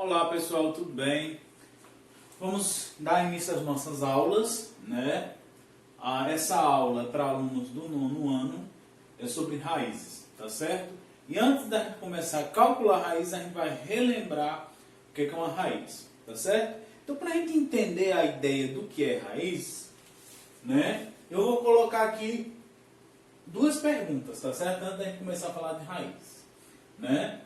Olá pessoal, tudo bem? Vamos dar início às nossas aulas, né? Essa aula para alunos do 9º ano é sobre raízes, tá certo? E antes da gente começar a calcular raízes, a gente vai relembrar o que é uma raiz, tá certo? Então, para a gente entender a ideia do que é raiz, né? Eu vou colocar aqui duas perguntas, tá certo? Antes da gente começar a falar de raiz, né?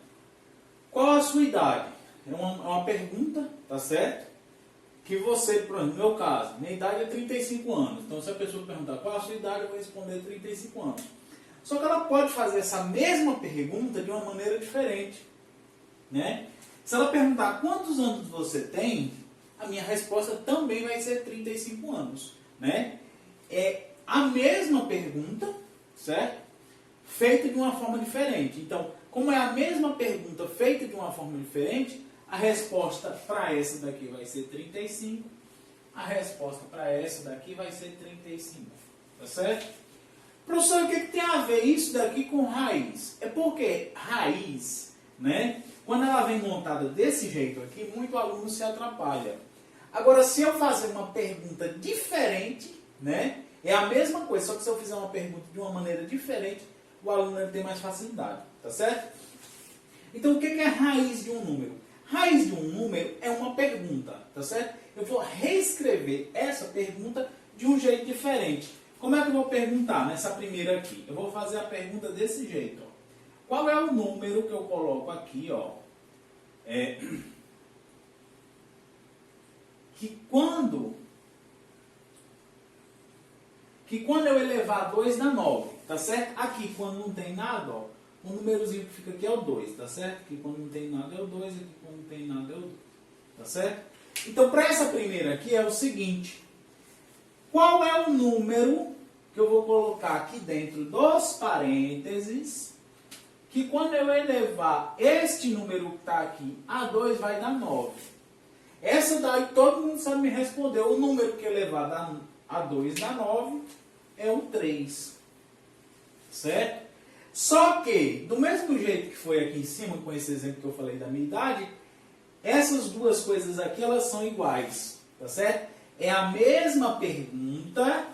Qual a sua idade? É uma pergunta, tá certo? Que você, por exemplo, no meu caso, minha idade é 35 anos. Então, se a pessoa perguntar qual a sua idade, eu vou responder 35 anos. Só que ela pode fazer essa mesma pergunta de uma maneira diferente, né? Se ela perguntar quantos anos você tem, a minha resposta também vai ser 35 anos, né? É a mesma pergunta, certo? Feita de uma forma diferente. Então, como é a mesma pergunta feita de uma forma diferente, a resposta para essa daqui vai ser 35, a resposta para essa daqui vai ser 35, tá certo? Professor, o que tem a ver isso daqui com raiz? É porque raiz, né, quando ela vem montada desse jeito aqui, muito aluno se atrapalha. Agora, se eu fazer uma pergunta diferente, né, é a mesma coisa, só que se eu fizer uma pergunta de uma maneira diferente, o aluno tem mais facilidade, tá certo? Então, o que é raiz de um número? Raiz de um número é uma pergunta, tá certo? Eu vou reescrever essa pergunta de um jeito diferente. Como é que eu vou perguntar nessa primeira aqui? Eu vou fazer a pergunta desse jeito, ó. Qual é o número que eu coloco aqui, ó? Que quando eu elevar 2 dá 9, tá certo? Aqui, quando não tem nada, ó, o númerozinho que fica aqui é o 2, tá certo? Aqui quando não tem nada é o 2, aqui quando não tem nada é o 2, tá certo? Então, para essa primeira aqui é o seguinte. Qual é o número que eu vou colocar aqui dentro dos parênteses, que quando eu elevar este número que está aqui a 2 vai dar 9? Essa daí todo mundo sabe me responder. O número que elevar a 2 dá 9 é o 3, certo? Só que, do mesmo jeito que foi aqui em cima, com esse exemplo que eu falei da minha idade, essas duas coisas aqui, elas são iguais, tá certo? É a mesma pergunta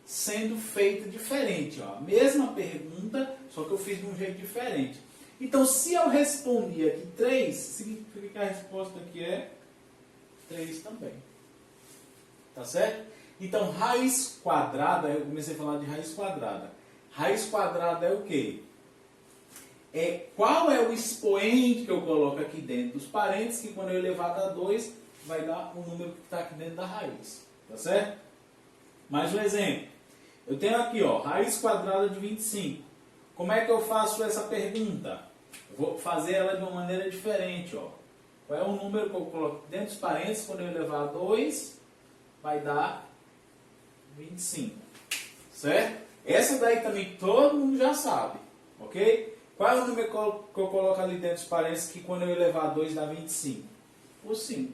sendo feita diferente, ó. Mesma pergunta, só que eu fiz de um jeito diferente. Então, se eu respondi aqui 3, significa que a resposta aqui é 3 também. Tá certo? Então, raiz quadrada, eu comecei a falar de raiz quadrada. Raiz quadrada é o quê? Qual é o expoente que eu coloco aqui dentro dos parênteses, que quando eu elevar a 2, vai dar o número que está aqui dentro da raiz. Tá certo? Mais um exemplo. Eu tenho aqui, ó, raiz quadrada de 25. Como é que eu faço essa pergunta? Eu vou fazer ela de uma maneira diferente, ó. Qual é o número que eu coloco dentro dos parênteses, quando eu elevar a 2, vai dar 25. Certo? Essa daí também todo mundo já sabe, ok? Qual é o número que eu coloco ali dentro dos parênteses que quando eu elevar a 2 dá 25? O 5.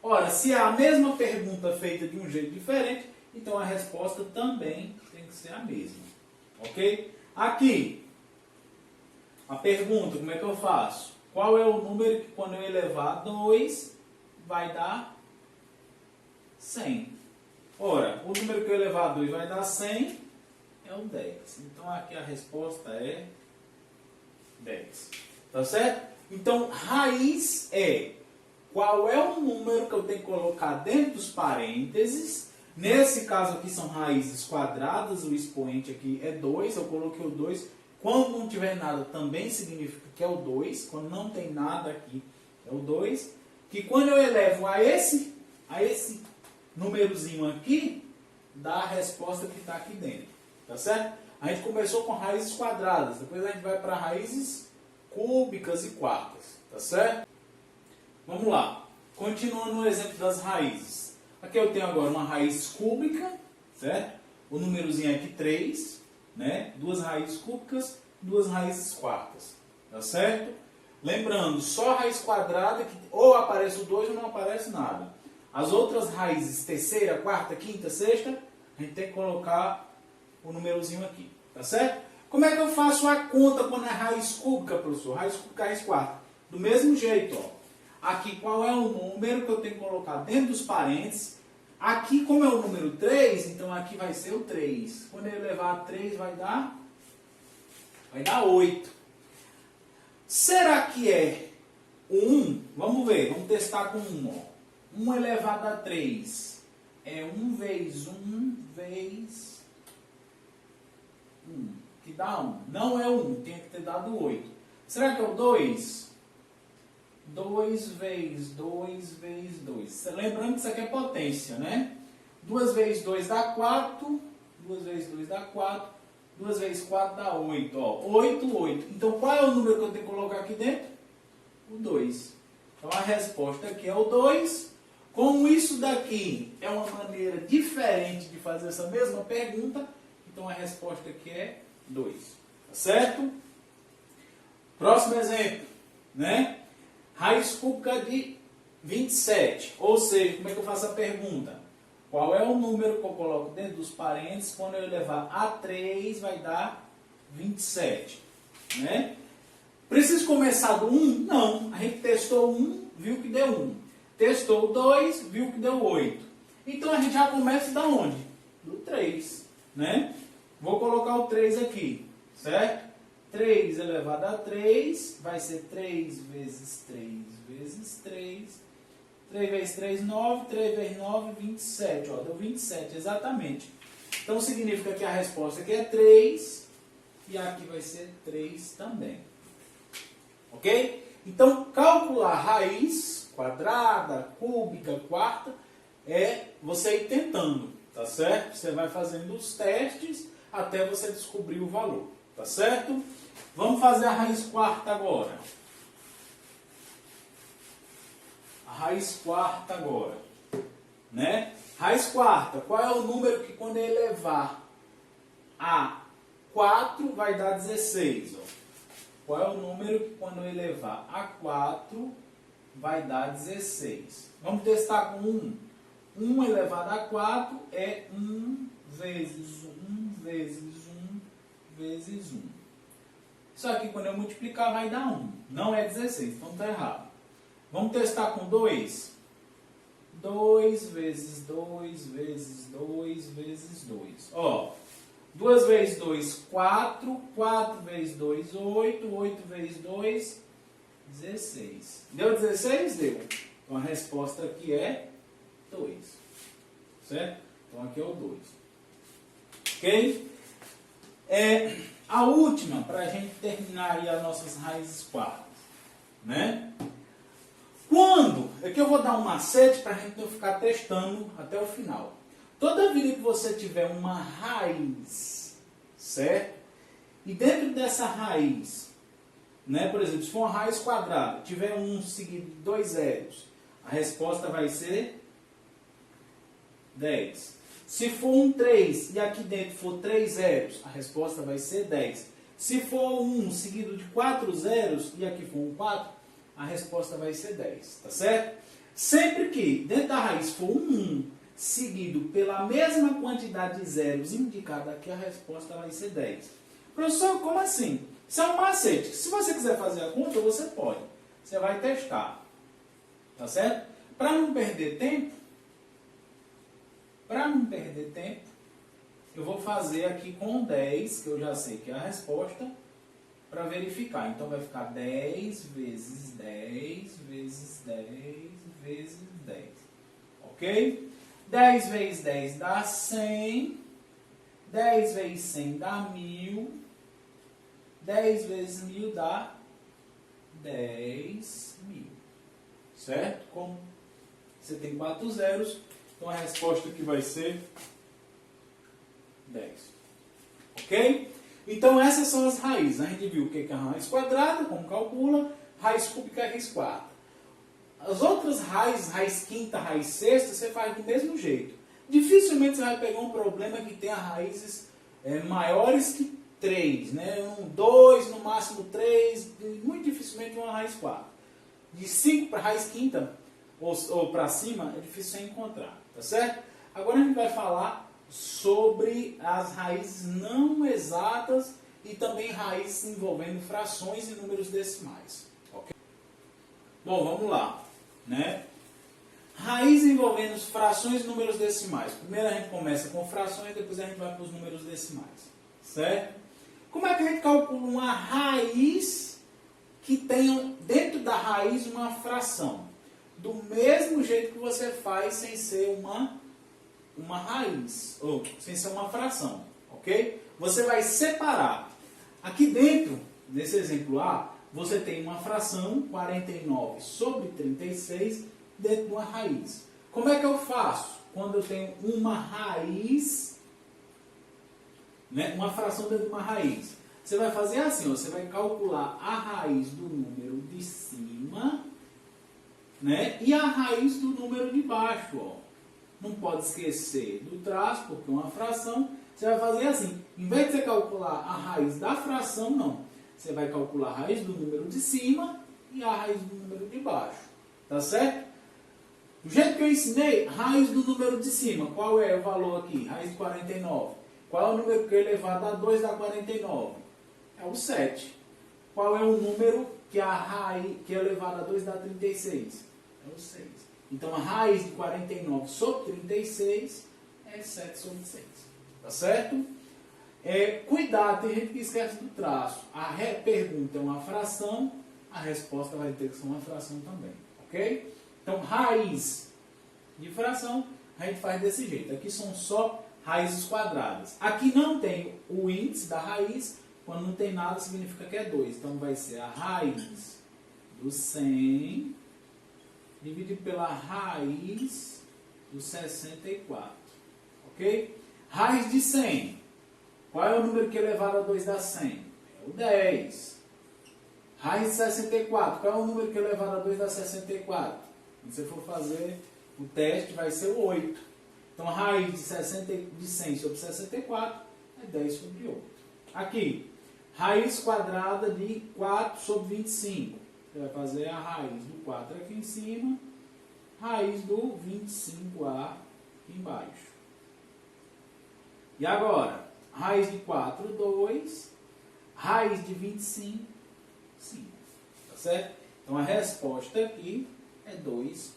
Ora, se é a mesma pergunta feita de um jeito diferente, então a resposta também tem que ser a mesma, ok? Aqui, a pergunta, como é que eu faço? Qual é o número que quando eu elevar a 2 vai dar 100? Ora, o número que eu elevar a 2 vai dar 100 é o 10. Então, aqui a resposta é 10. Tá certo? Então, raiz é qual é o número que eu tenho que colocar dentro dos parênteses. Nesse caso aqui são raízes quadradas, o expoente aqui é 2. Eu coloquei o 2. Quando não tiver nada, também significa que é o 2. Quando não tem nada aqui, é o 2. Que quando eu elevo a esse númerozinho aqui, dá a resposta que está aqui dentro. Tá certo? A gente começou com raízes quadradas, depois a gente vai para raízes cúbicas e quartas. Tá certo? Vamos lá. Continuando no exemplo das raízes. Aqui eu tenho agora uma raiz cúbica, certo? O númerozinho aqui 3, né? 2 raízes cúbicas, 2 raízes quartas. Tá certo? Lembrando, só raiz quadrada, que ou aparece o 2 ou não aparece nada. As outras raízes, terceira, quarta, quinta, sexta, a gente tem que colocar o númerozinho aqui, tá certo? Como é que eu faço a conta quando é raiz cúbica, professor? Raiz cúbica, raiz quarta. Do mesmo jeito, ó. aqui qual é o número que eu tenho que colocar dentro dos parênteses. Aqui, como é o número 3, então aqui vai ser o 3. Quando eu elevar a 3, vai dar 8. Será que é o 1? Vamos ver, vamos testar com 1. Ó. 1 elevado a 3 é 1 vezes 1 vezes 1, que dá 1. Não é o 1, tinha que ter dado 8. Será que é o 2? 2 vezes 2 vezes 2. Lembrando que isso aqui é potência, né? 2 vezes 2 dá 4. 2 vezes 2 dá 4. 2 vezes 4 dá 8. Ó. 8, 8. Então, qual é o número que eu tenho que colocar aqui dentro? O 2. Então, a resposta aqui é o 2. Como isso daqui é uma maneira diferente de fazer essa mesma pergunta, então a resposta aqui é 2. Tá certo? Próximo exemplo, né? Raiz cúbica de 27. Ou seja, como é que eu faço a pergunta? Qual é o número que eu coloco dentro dos parênteses? Quando eu elevar a 3, vai dar 27. Né? Preciso começar do 1? Não. A gente testou 1, viu que deu 1. Testou 2, viu que deu 8. Então a gente já começa da onde? Do 3. Né? Vou colocar o 3 aqui. Certo? 3 elevado a 3 vai ser 3 vezes 3 vezes 3. 3 vezes 3, 9. 3 vezes 9, 27. Ó, deu 27, exatamente. Então significa que a resposta aqui é 3 e aqui vai ser 3 também. Ok? Então calcular raiz quadrada, cúbica, quarta, é você ir tentando, tá certo? Você vai fazendo os testes até você descobrir o valor. Tá certo? Vamos fazer a raiz quarta agora. A raiz quarta agora. Né? Raiz quarta, qual é o número que quando eu elevar a 4 vai dar 16? Ó. Qual é o número que quando eu elevar a 4 vai dar 16? Vamos testar com 1. 1 elevado a 4 é 1 vezes 1 vezes 1 vezes 1. Isso aqui, quando eu multiplicar, vai dar 1. Não é 16, então está errado. Vamos testar com 2. 2 vezes 2 vezes 2 vezes 2. Ó, 2 vezes 2, 4. 4 vezes 2, 8. 8 vezes 2, 16. Deu 16? Deu. Então a resposta aqui é 2. Certo? Então aqui é o 2. Ok? A última, para a gente terminar aí as nossas raízes quartas. Né? Quando? Aqui eu vou dar um macete para a gente não ficar testando até o final. Toda vida que você tiver uma raiz, certo? E dentro dessa raiz, né, por exemplo, se for uma raiz quadrada, tiver 1 seguido de 2 zeros, a resposta vai ser 10. Se for um 3 e aqui dentro for 3 zeros, a resposta vai ser 10. Se for 1 seguido de 4 zeros e aqui for um 4, a resposta vai ser 10. Tá certo? Sempre que dentro da raiz for um 1 seguido pela mesma quantidade de zeros indicada aqui, a resposta vai ser 10. Professor, como assim? Isso é um macete. Se você quiser fazer a conta, você pode. Você vai testar. Tá certo? Para não perder tempo, eu vou fazer aqui com 10, que eu já sei que é a resposta, para verificar. Então vai ficar 10 vezes 10 vezes 10 vezes 10. Ok? 10 vezes 10 dá 100. 10 vezes 100 dá 1000. 10 vezes 1000 dá 10.000. Certo? Como você tem 4 zeros, então a resposta aqui vai ser 10. Ok? Então essas são as raízes. A gente viu o que é a raiz quadrada, como calcula, raiz cúbica e raiz quarta. As outras raízes, raiz quinta, raiz sexta, você faz do mesmo jeito. Dificilmente você vai pegar um problema que tenha raízes maiores que 3, né? 2, no máximo 3, muito dificilmente uma raiz 4. De 5 para raiz quinta ou para cima, é difícil você encontrar, tá certo? Agora a gente vai falar sobre as raízes não exatas e também raízes envolvendo frações e números decimais. Okay? Bom, vamos lá. né? Raiz envolvendo frações e números decimais. Primeiro a gente começa com frações, depois a gente vai para os números decimais. Certo? Como é que a gente calcula uma raiz que tenha dentro da raiz uma fração? Do mesmo jeito que você faz sem ser uma raiz, ou sem ser uma fração. Ok? Você vai separar. Aqui dentro, nesse exemplo A, você tem uma fração, 49 sobre 36, dentro de uma raiz. Como é que eu faço quando eu tenho uma raiz, né, uma fração dentro de uma raiz? Você vai fazer assim, ó, você vai calcular a raiz do número de cima, né, e a raiz do número de baixo. Ó. Não pode esquecer do traço, porque é uma fração. Você vai fazer assim, em vez de você calcular a raiz da fração, não. Você vai calcular a raiz do número de cima e a raiz do número de baixo. Tá certo? Do jeito que eu ensinei, raiz do número de cima, qual é o valor aqui? Raiz de 49. Qual é o número que é elevado a 2 dá 49? É o 7. Qual é o número que a raiz que é elevado a 2 dá 36? É o 6. Então a raiz de 49 sobre 36 é 7 sobre 6. Tá certo? Cuidado, tem gente que esquece do traço. A pergunta é uma fração, a resposta vai ter que ser uma fração também. Ok? Então, raiz de fração, a gente faz desse jeito. Aqui são só raízes quadradas. Aqui não tem o índice da raiz. Quando não tem nada, significa que é 2. Então, vai ser a raiz do 100 dividido pela raiz do 64. Ok? Raiz de 100. Qual é o número que é elevado a 2 dá 100? É o 10. Raiz de 64. Qual é o número que é elevado a 2 dá 64? Se você for fazer o teste, vai ser o 8. Então, a raiz de 100 sobre 64 é 10 sobre 8. Aqui, raiz quadrada de 4 sobre 25. Você vai fazer a raiz do 4 aqui em cima, raiz do 25A aqui embaixo. E agora, raiz de 4, 2. Raiz de 25, 5. Tá certo? Então, a resposta aqui é 2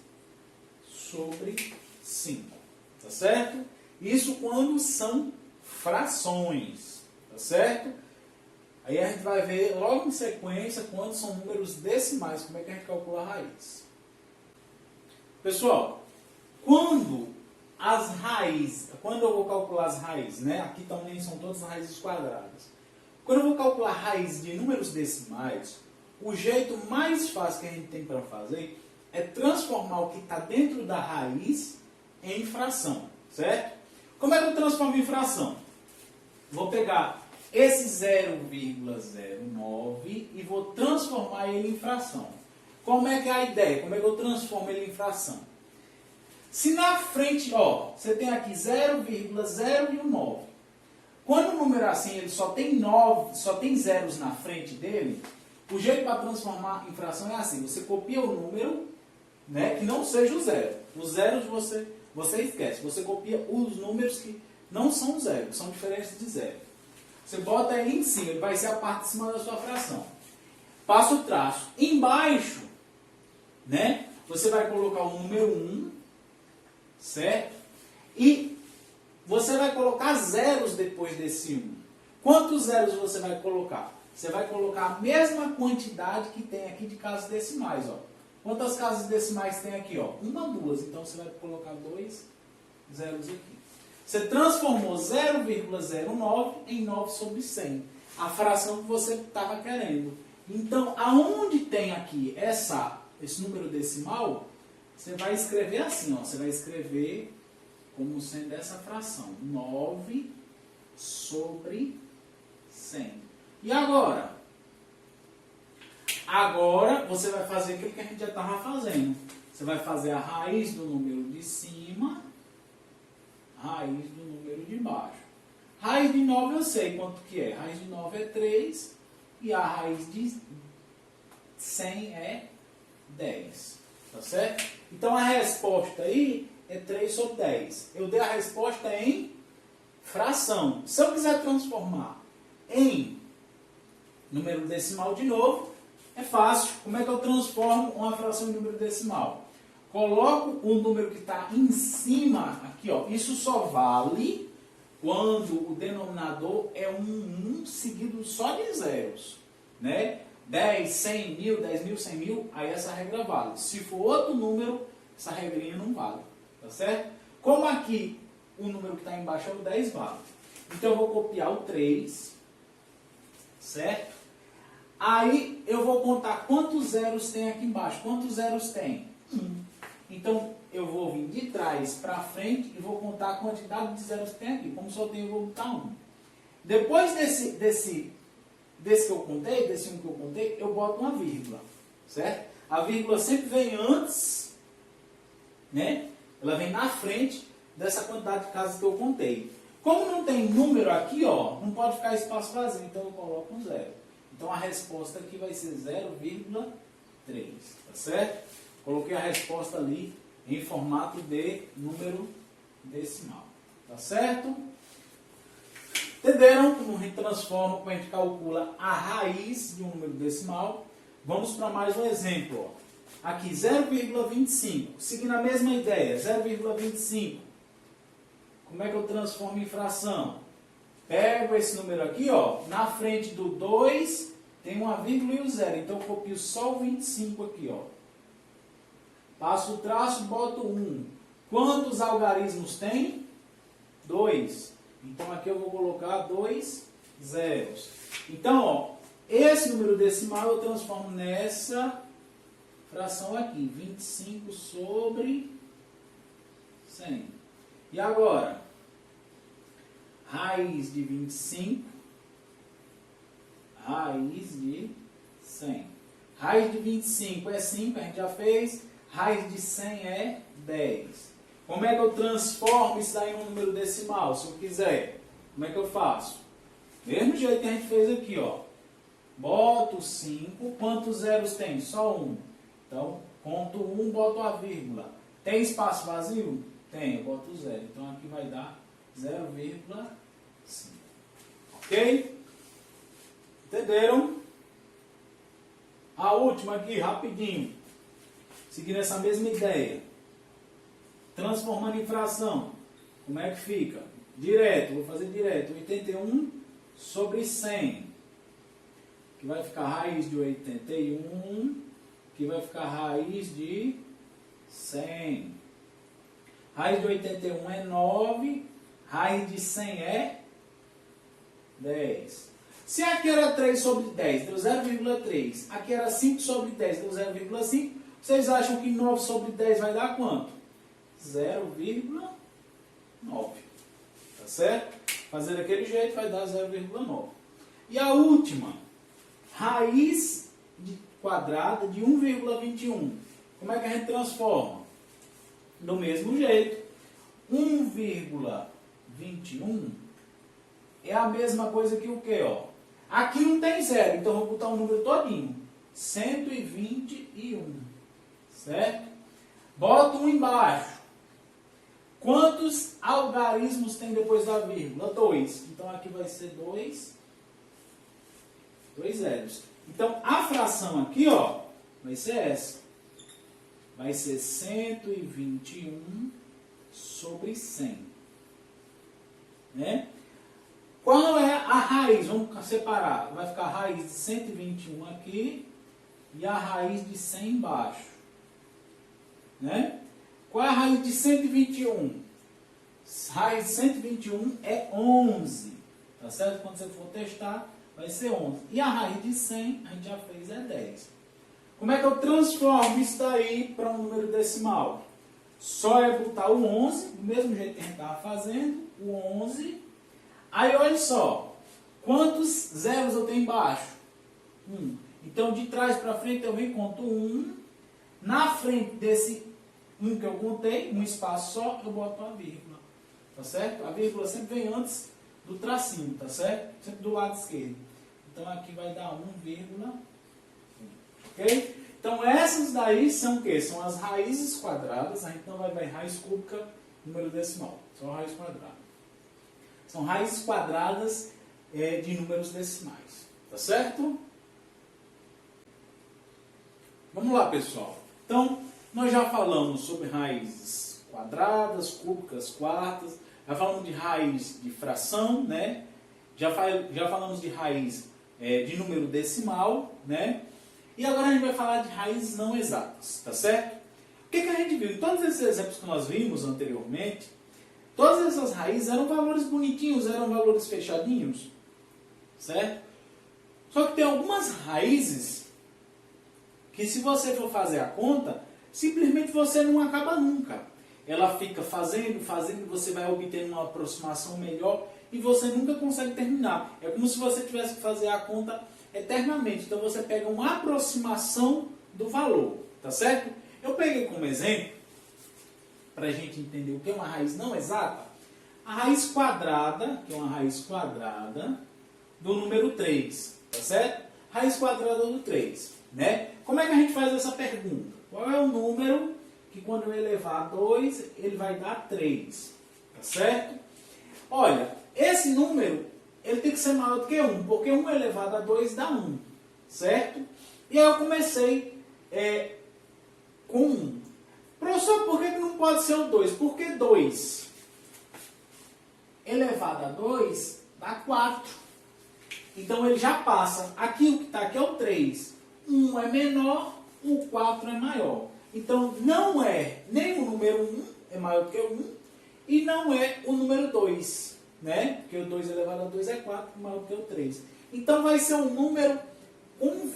sobre 5. Tá certo? Isso quando são frações. Tá certo? Aí a gente vai ver logo em sequência quando são números decimais, como é que a gente calcula a raiz. Pessoal, quando eu vou calcular as raízes, né? Aqui também são todas raízes quadradas. Quando eu vou calcular a raiz de números decimais, o jeito mais fácil que a gente tem para fazer é transformar o que está dentro da raiz em fração, certo? Como é que eu transformo em fração? Vou pegar esse 0,09 e vou transformar ele em fração. Como é que é a ideia? Como é que eu transformo ele em fração? Se na frente, ó, você tem aqui 0,0 e 9. Quando o número assim, ele só tem 9, só tem zeros na frente dele, o jeito para transformar em fração é assim, você copia o número, né, que não seja o zero. Os zeros você esquece, você copia os números que não são zeros, são diferentes de zero. Você bota ele em cima, ele vai ser a parte de cima da sua fração. Passa o traço. Embaixo, né, você vai colocar o número 1, certo? E você vai colocar zeros depois desse 1. Quantos zeros você vai colocar? Você vai colocar a mesma quantidade que tem aqui de casas decimais, ó. Quantas casas decimais tem aqui, ó? 1, 2. Então você vai colocar 2 zeros aqui. Você transformou 0,09 em 9 sobre 100. A fração que você estava querendo. Então, aonde tem aqui esse número decimal, você vai escrever assim, ó. Você vai escrever como sendo essa fração. 9 sobre 100. E agora? Agora você vai fazer aquilo que a gente já estava fazendo. Você vai fazer a raiz do número de cima, raiz do número de baixo. Raiz de 9 eu sei quanto que é. Raiz de 9 é 3 e a raiz de 100 é 10. Tá certo? Então a resposta aí é 3 sobre 10. Eu dei a resposta em fração. Se eu quiser transformar em número decimal de novo, é fácil. Como é que eu transformo uma fração em número decimal? coloco o número que está em cima, aqui, ó. Isso só vale quando o denominador é um seguido só de zeros, né? 10, 100 mil, 10 mil, 100 mil, aí essa regra vale. Se for outro número, essa regrinha não vale, tá certo? Como aqui o número que está embaixo é o 10, vale. Então eu vou copiar o 3, certo? Aí eu vou contar quantos zeros tem aqui embaixo. Quantos zeros tem? 1. Então eu vou vir de trás para frente e vou contar a quantidade de zeros que tem aqui. Como só tem, eu vou botar 1. Depois desse que eu contei, desse 1 que eu contei, eu boto uma vírgula, certo? A vírgula sempre vem antes, né? Ela vem na frente dessa quantidade de casas que eu contei. Como não tem número aqui, ó, não pode ficar espaço vazio, então eu coloco um 0. Então a resposta aqui vai ser 0,3, tá certo? Coloquei a resposta ali em formato de número decimal, tá certo? Entenderam como a gente transforma, como a gente calcula a raiz de um número decimal? Vamos para mais um exemplo. Ó. Aqui, 0,25. Seguindo a mesma ideia, 0,25. Como é que eu transformo em fração? Pego esse número aqui, ó, na frente do 2 tem uma vírgula e o 0. Então eu copio só o 25 aqui, ó. Passo o traço, boto 1. Quantos algarismos tem? 2. Então aqui eu vou colocar 2 zeros. Então, ó, esse número decimal eu transformo nessa fração aqui, 25 sobre 100. E agora, raiz de 25, raiz de 100. Raiz de 25 é 5, a gente já fez. Raiz de 100 é 10. Como é que eu transformo isso daí em um número decimal, se eu quiser? Como é que eu faço? Mesmo jeito que a gente fez aqui, ó. Boto 5. Quantos zeros tem? Só 1. Então, conto 1, boto a vírgula. Tem espaço vazio? Tem, eu boto 0. Então, aqui vai dar 0,5. Ok? Entenderam? A última aqui, rapidinho. Seguindo essa mesma ideia. Transformando em fração. Como é que fica? Direto, vou fazer direto. 81 sobre 100. Que vai ficar raiz de 81. Que vai ficar raiz de 100. Raiz de 81 é 9. Raiz de 100 é 10. Se aqui era 3 sobre 10, deu 0,3. Aqui era 5 sobre 10, deu 0,5. Vocês acham que 9 sobre 10 vai dar quanto? 0,9. Tá certo? Fazer daquele jeito vai dar 0,9. E a última, raiz quadrada de 1,21. Como é que a gente transforma? Do mesmo jeito. 1,21 é a mesma coisa que o quê? Ó? Aqui não tem zero, então eu vou botar um número todinho. 121. Certo? Bota um embaixo. Quantos algarismos tem depois da vírgula? 2. Então aqui vai ser 2 zeros. Então a fração aqui, ó, vai ser essa. Vai ser 121 sobre 100. Né? Qual é a raiz? Vamos separar. Vai ficar a raiz de 121 aqui e a raiz de 100 embaixo. Né? Qual é a raiz de 121? Raiz de 121 é 11. Tá certo? Quando você for testar, vai ser 11. E a raiz de 100, a gente já fez, é 10. Como é que eu transformo isso daí para um número decimal? Só é botar o 11, do mesmo jeito que a gente estava fazendo, o 11. Aí, olha só, quantos zeros eu tenho embaixo? 1. Então, de trás para frente, eu venho e conto 1. Na frente desse 1 que eu contei, um espaço só, eu boto a vírgula. Tá certo? A vírgula sempre vem antes do tracinho, tá certo? Sempre do lado esquerdo. Então, aqui vai dar 1,1. Ok? Então, essas daí são o quê? São as raízes quadradas. A gente não vai ver raiz cúbica, número decimal. Só raiz quadrada. São raízes quadradas de números decimais. Tá certo? Vamos lá, pessoal. Então, Nós já falamos sobre raízes quadradas, cúbicas, quartas, já falamos de raiz de fração, né? Já falamos de raiz de número decimal, né? E agora a gente vai falar de raízes não exatas, tá certo? O que a gente viu? Em todos esses exemplos que nós vimos anteriormente, todas essas raízes eram valores bonitinhos, eram valores fechadinhos, certo? Só que tem algumas raízes que, se você for fazer a conta, simplesmente você não acaba nunca. Ela fica fazendo, você vai obtendo uma aproximação melhor e você nunca consegue terminar. É como se você tivesse que fazer a conta eternamente. Então você pega uma aproximação do valor, tá certo? Eu peguei como exemplo, para a gente entender o que é uma raiz não exata, a raiz quadrada, que é uma raiz quadrada do número 3, tá certo? Raiz quadrada do 3, né? Como é que a gente faz essa pergunta? Qual é o número que, quando eu elevar a 2, ele vai dar 3, tá certo? Olha, esse número, ele tem que ser maior do que 1, porque 1 elevado a 2 dá 1, certo? E aí eu comecei com 1. Professor, por que não pode ser o 2? Porque 2 elevado a 2 dá 4. Então ele já passa. Aqui o que está aqui é o 3. 1 é menor, o 4 é maior. Então não é nem o número 1, é maior do que o 1, e não é o número 2, né? Porque o 2 elevado a 2 é 4, maior do que o 3. Então vai ser um número 1,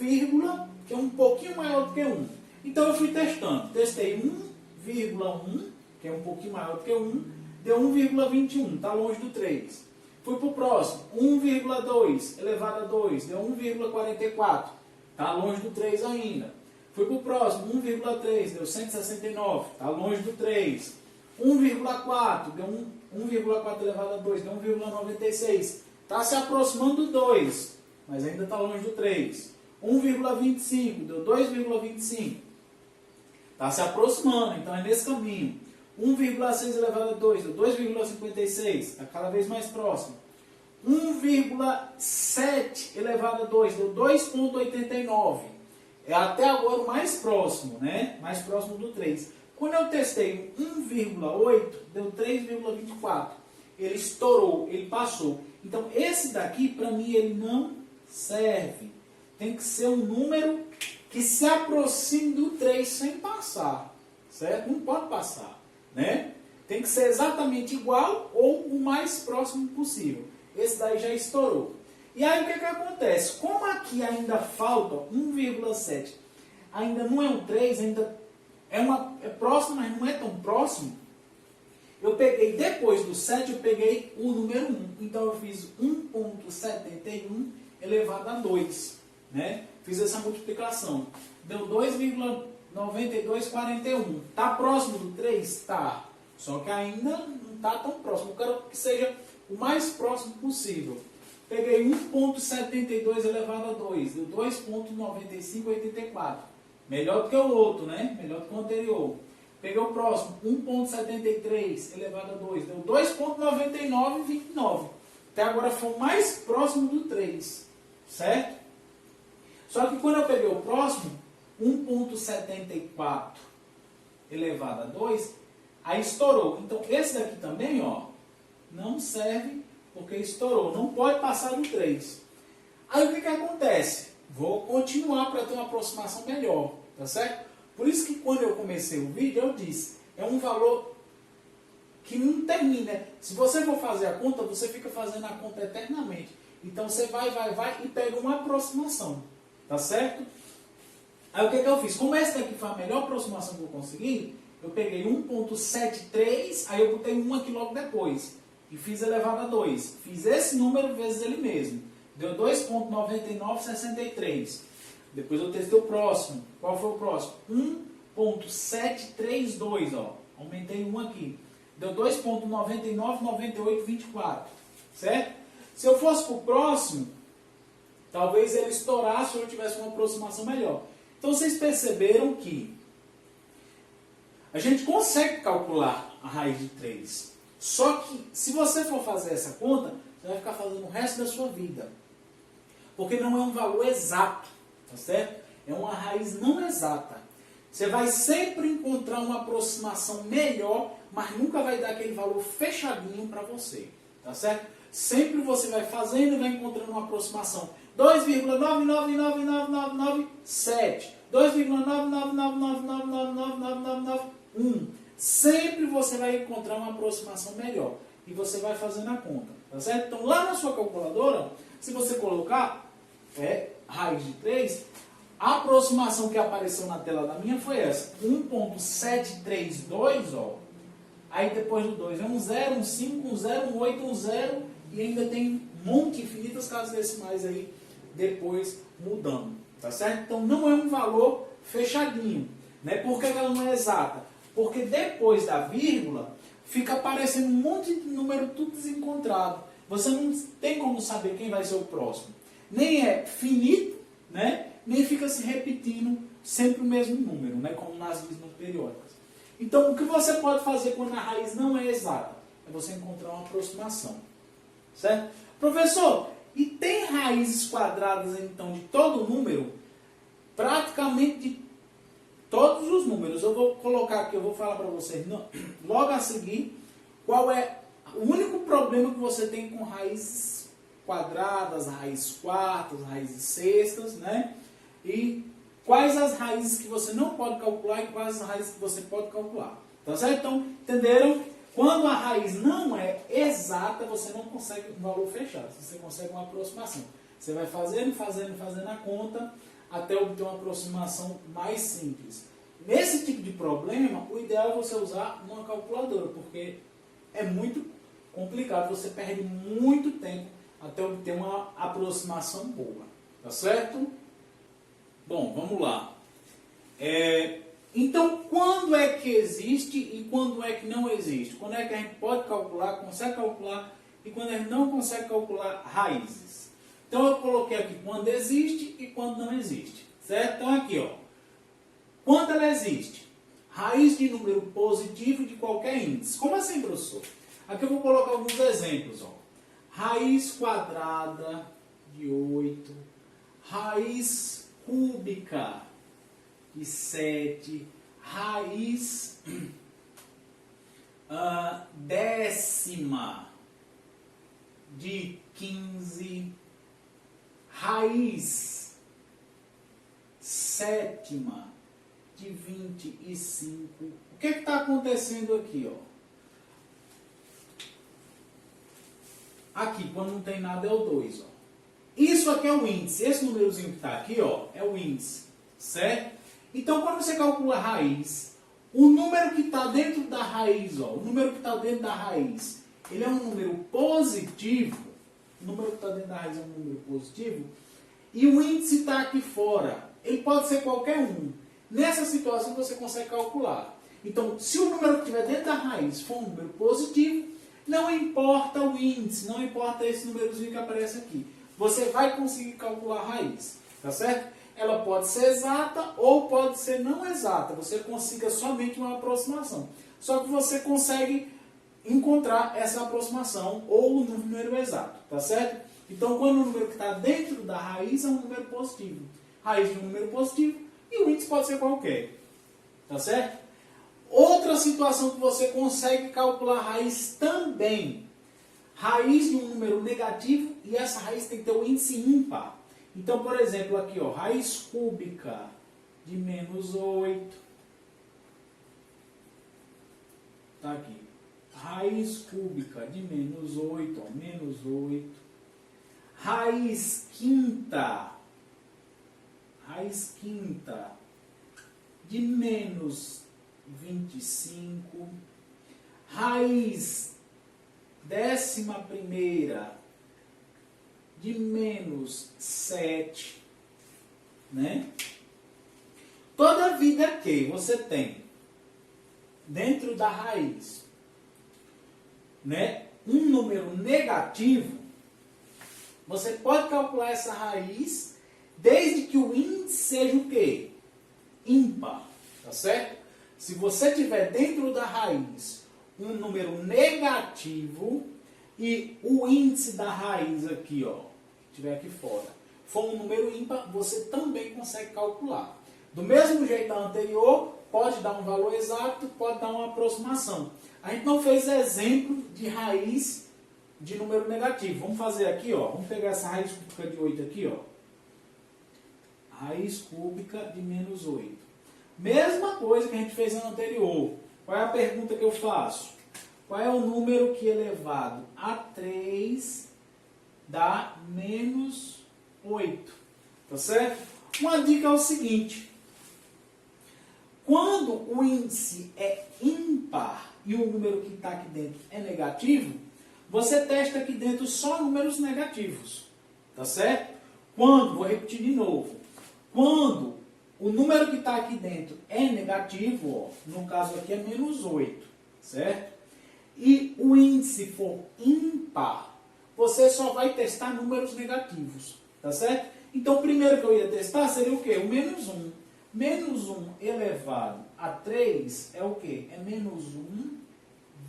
que é um pouquinho maior do que 1. Então eu fui testando. Testei 1,1, que é um pouquinho maior do que 1, deu 1,21, está longe do 3. Fui para o próximo, 1,2 elevado a 2, deu 1,44, está longe do 3 ainda. Fui para o próximo, 1,3, deu 169, está longe do 3. 1,4, deu 1,4 elevado a 2, deu 1,96. Está se aproximando do 2, mas ainda está longe do 3. 1,25, deu 2,25. Está se aproximando, então é nesse caminho. 1,6 elevado a 2, deu 2,56, está cada vez mais próximo. 1,7 elevado a 2, deu 2,89. É até agora o mais próximo, né? Mais próximo do 3. Quando eu testei 1,8, deu 3,24. Ele estourou, ele passou. Então, esse daqui, para mim, ele não serve. Tem que ser um número que se aproxime do 3 sem passar, certo? Não pode passar, né? Tem que ser exatamente igual ou o mais próximo possível. Esse daí já estourou. E aí o que acontece? Como aqui ainda falta 1,7, ainda não é um 3, ainda é próximo, mas não é tão próximo, eu peguei, depois do 7, eu peguei o número 1. Então eu fiz 1,71 elevado a 2, né? Fiz essa multiplicação. Deu 2,9241. Está próximo do 3? Está. Só que ainda não está tão próximo. Eu quero que seja o mais próximo possível. Peguei 1,72 elevado a 2. Deu 2,9584. Melhor do que o outro, né? Melhor do que o anterior. Peguei o próximo. 1,73 elevado a 2. Deu 2,9929. Até agora foi o mais próximo do 3. Certo? Só que quando eu peguei o próximo, 1,74 elevado a 2, aí estourou. Então esse daqui também, ó, não serve porque estourou. Não pode passar do 3. Aí o que acontece? Vou continuar para ter uma aproximação melhor, tá certo? Por isso que quando eu comecei o vídeo, eu disse, é um valor que não termina. Se você for fazer a conta, você fica fazendo a conta eternamente. Então você vai e pega uma aproximação. Tá certo? Aí o que eu fiz? Como essa daqui foi a melhor aproximação que eu consegui, eu peguei 1,73, aí eu botei 1 aqui logo depois. E fiz elevado a 2. Fiz esse número vezes ele mesmo. Deu 2,9963. Depois eu testei o próximo. Qual foi o próximo? 1,732, ó. Aumentei 1 aqui. Deu 2,999824. Certo? Se eu fosse para o próximo, talvez ele estourasse ou eu tivesse uma aproximação melhor. Então vocês perceberam que a gente consegue calcular a raiz de 3. Só que se você for fazer essa conta, você vai ficar fazendo o resto da sua vida. Porque não é um valor exato, tá certo? É uma raiz não exata. Você vai sempre encontrar uma aproximação melhor, mas nunca vai dar aquele valor fechadinho para você, tá certo? Sempre você vai fazendo e vai encontrando uma aproximação. 2,9999997, 2,99999999991. Sempre você vai encontrar uma aproximação melhor. E você vai fazendo a conta, tá certo? Então lá na sua calculadora, se você colocar raiz de 3, a aproximação que apareceu na tela da minha foi essa. 1.732, ó. Aí depois do 2 é um 0, um 5, um 0, um 8, um 0. E ainda tem um monte, infinitas casas decimais aí, depois mudando, tá certo? Então não é um valor fechadinho, né? Por que ela não é exata? Porque depois da vírgula, fica aparecendo um monte de número tudo desencontrado. Você não tem como saber quem vai ser o próximo. Nem é finito, né? Nem fica se repetindo sempre o mesmo número, né? Como nas dízimas periódicas. Então, o que você pode fazer quando a raiz não é exata? É você encontrar uma aproximação. Certo? Professor, e tem raízes quadradas, então, de todo número? Praticamente de todos os números. Eu vou colocar aqui, eu vou falar para vocês logo a seguir qual é o único problema que você tem com raízes quadradas, raízes quartas, raízes sextas, né? E quais as raízes que você não pode calcular e quais as raízes que você pode calcular. Tá certo? Então, entenderam? Quando a raiz não é exata, você não consegue um valor fechado. Você consegue uma aproximação. Você vai fazendo a conta até obter uma aproximação mais simples. Nesse tipo de problema, o ideal é você usar uma calculadora, porque é muito complicado. Você perde muito tempo até obter uma aproximação boa. Tá certo? Bom, vamos lá. Então, quando é que existe e quando é que não existe? Quando é que a gente pode calcular, consegue calcular e quando a gente não consegue calcular raízes? Então, eu coloquei aqui quando existe e quando não existe. Certo? Então, aqui, ó. Quando ela existe? Raiz de número positivo de qualquer índice. Como assim, professor? Aqui eu vou colocar alguns exemplos, ó. Raiz quadrada de 8. Raiz cúbica de 7, raiz décima de 15, raiz sétima de 25. O que está acontecendo aqui, ó? Aqui, quando não tem nada, é o 2, ó. Isso aqui é o índice. Esse númerozinho que está aqui, ó, é o índice, certo? Então, quando você calcula a raiz, o número que está dentro da raiz, ó, o número que está dentro da raiz, ele é um número positivo. O número que está dentro da raiz é um número positivo. E o índice está aqui fora. Ele pode ser qualquer um. Nessa situação, você consegue calcular. Então, se o número que estiver dentro da raiz for um número positivo, não importa o índice, não importa esse númerozinho que aparece aqui. Você vai conseguir calcular a raiz. Tá certo? Ela pode ser exata ou pode ser não exata. Você consiga somente uma aproximação. Só que você consegue encontrar essa aproximação ou o número exato. Tá certo? Então, quando o número que está dentro da raiz é um número positivo. Raiz de um número positivo e o índice pode ser qualquer. Tá certo? Outra situação que você consegue calcular a raiz também. Raiz de um número negativo e essa raiz tem que ter o índice ímpar. Então, por exemplo, aqui, ó, raiz cúbica de menos 8. Tá aqui. Raiz cúbica de menos 8, ó, menos 8. Raiz quinta. Raiz quinta de menos 25. Raiz 11ª de menos 7, né? Toda vida que você tem dentro da raiz, né, um número negativo, você pode calcular essa raiz desde que o índice seja o quê? Ímpar, tá certo? Se você tiver dentro da raiz um número negativo e o índice da raiz aqui, ó, estiver aqui fora, for um número ímpar, você também consegue calcular. Do mesmo jeito da anterior, pode dar um valor exato, pode dar uma aproximação. A gente não fez exemplo de raiz de número negativo. Vamos fazer aqui, ó. Vamos pegar essa raiz cúbica de 8 aqui, ó. Raiz cúbica de menos 8. Mesma coisa que a gente fez no anterior. Qual é a pergunta que eu faço? Qual é o número que elevado a 3 dá menos 8? Tá certo? Uma dica é o seguinte. Quando o índice é ímpar e o número que está aqui dentro é negativo, você testa aqui dentro só números negativos. Tá certo? Quando, vou repetir de novo, quando o número que está aqui dentro é negativo, ó, no caso aqui é menos 8, certo? E o índice for ímpar, você só vai testar números negativos, tá certo? Então, o primeiro que eu ia testar seria o quê? O menos 1. Menos 1 elevado a 3 é o quê? É menos 1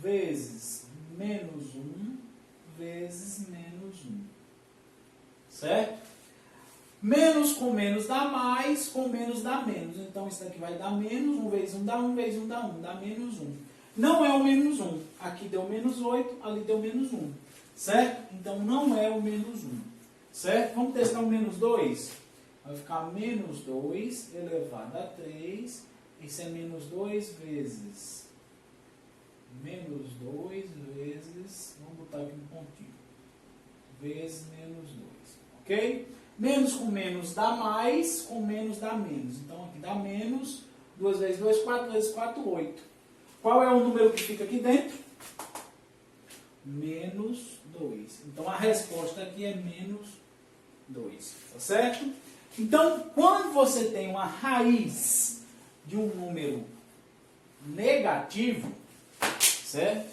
vezes menos 1 vezes menos 1. Certo? Menos com menos dá mais, com menos dá menos. Então, isso daqui vai dar menos, 1 vezes 1 dá 1, vezes 1 dá 1, dá menos 1. Não é o menos 1. Aqui deu menos 8, ali deu menos 1. Certo? Então, não é o menos 1. Certo? Vamos testar o menos 2? Vai ficar menos 2 elevado a 3. Isso é menos 2 vezes menos 2 vezes, vamos botar aqui um pontinho, vezes menos 2. Ok? Menos com menos dá mais, com menos dá menos. Então, aqui dá menos, 2 vezes 2, 4 vezes 4, 8. Qual é o número que fica aqui dentro? Menos 2. Então, a resposta aqui é menos 2. Tá certo? Então, quando você tem uma raiz de um número negativo, certo?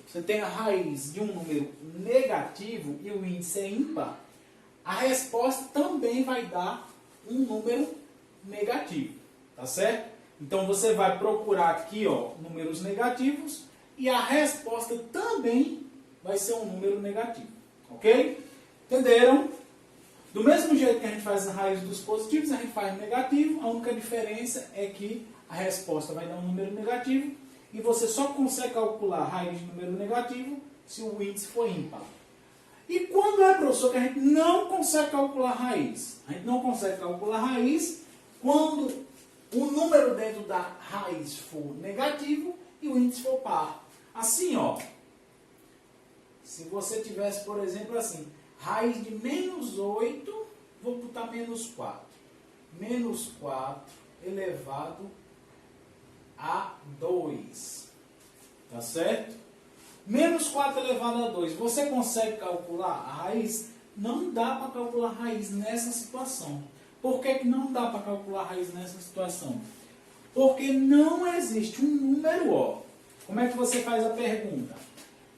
Você tem a raiz de um número negativo e o índice é ímpar, a resposta também vai dar um número negativo, tá certo? Então você vai procurar aqui, ó, números negativos e a resposta também vai ser um número negativo, ok? Entenderam? Do mesmo jeito que a gente faz a raiz dos positivos, a gente faz negativo, a única diferença é que a resposta vai dar um número negativo e você só consegue calcular a raiz de número negativo se o índice for ímpar. E quando é, professor, que a gente não consegue calcular a raiz? A gente não consegue calcular a raiz quando o número dentro da raiz for negativo e o índice for par. Assim, ó, se você tivesse, por exemplo, assim, raiz de menos 8, vou botar menos 4. Menos 4 elevado a 2. Tá certo? Menos 4 elevado a 2. Você consegue calcular a raiz? Não dá para calcular a raiz nessa situação. Por que não dá para calcular a raiz nessa situação? Porque não existe um número, ó. Como é que você faz a pergunta?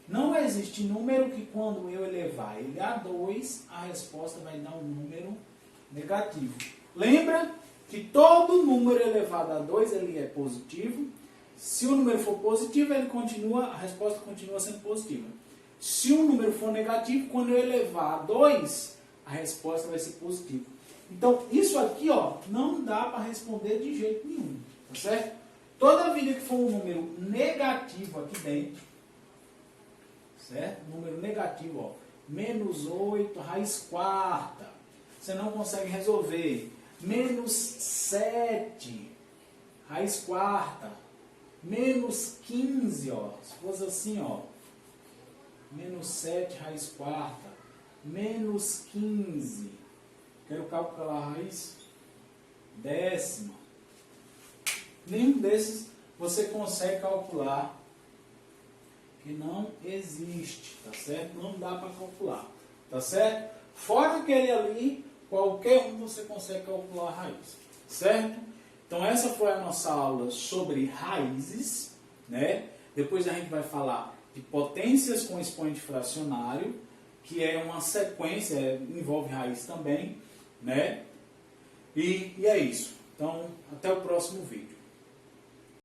Não existe número que quando eu elevar ele a 2, a resposta vai dar um número negativo. Lembra que todo número elevado a 2 ele é positivo. Se o número for positivo, a resposta continua sendo positiva. Se o número for negativo, quando eu elevar a 2, a resposta vai ser positiva. Então, isso aqui, ó, não dá para responder de jeito nenhum, tá certo? Toda vida que for um número negativo aqui dentro, certo? Número negativo, ó, menos 8, raiz quarta, você não consegue resolver. Menos 7, raiz quarta. Menos 15, ó, se fosse assim, ó, menos 7, raiz quarta. Menos 15, quero calcular a raiz décima. Nenhum desses você consegue calcular, que não existe, tá certo? Não dá para calcular, tá certo? Fora aquele ali, qualquer um você consegue calcular a raiz, certo? Então essa foi a nossa aula sobre raízes, né? Depois a gente vai falar de potências com expoente fracionário, que é uma sequência, envolve raiz também, né? E é isso. Então, até o próximo vídeo.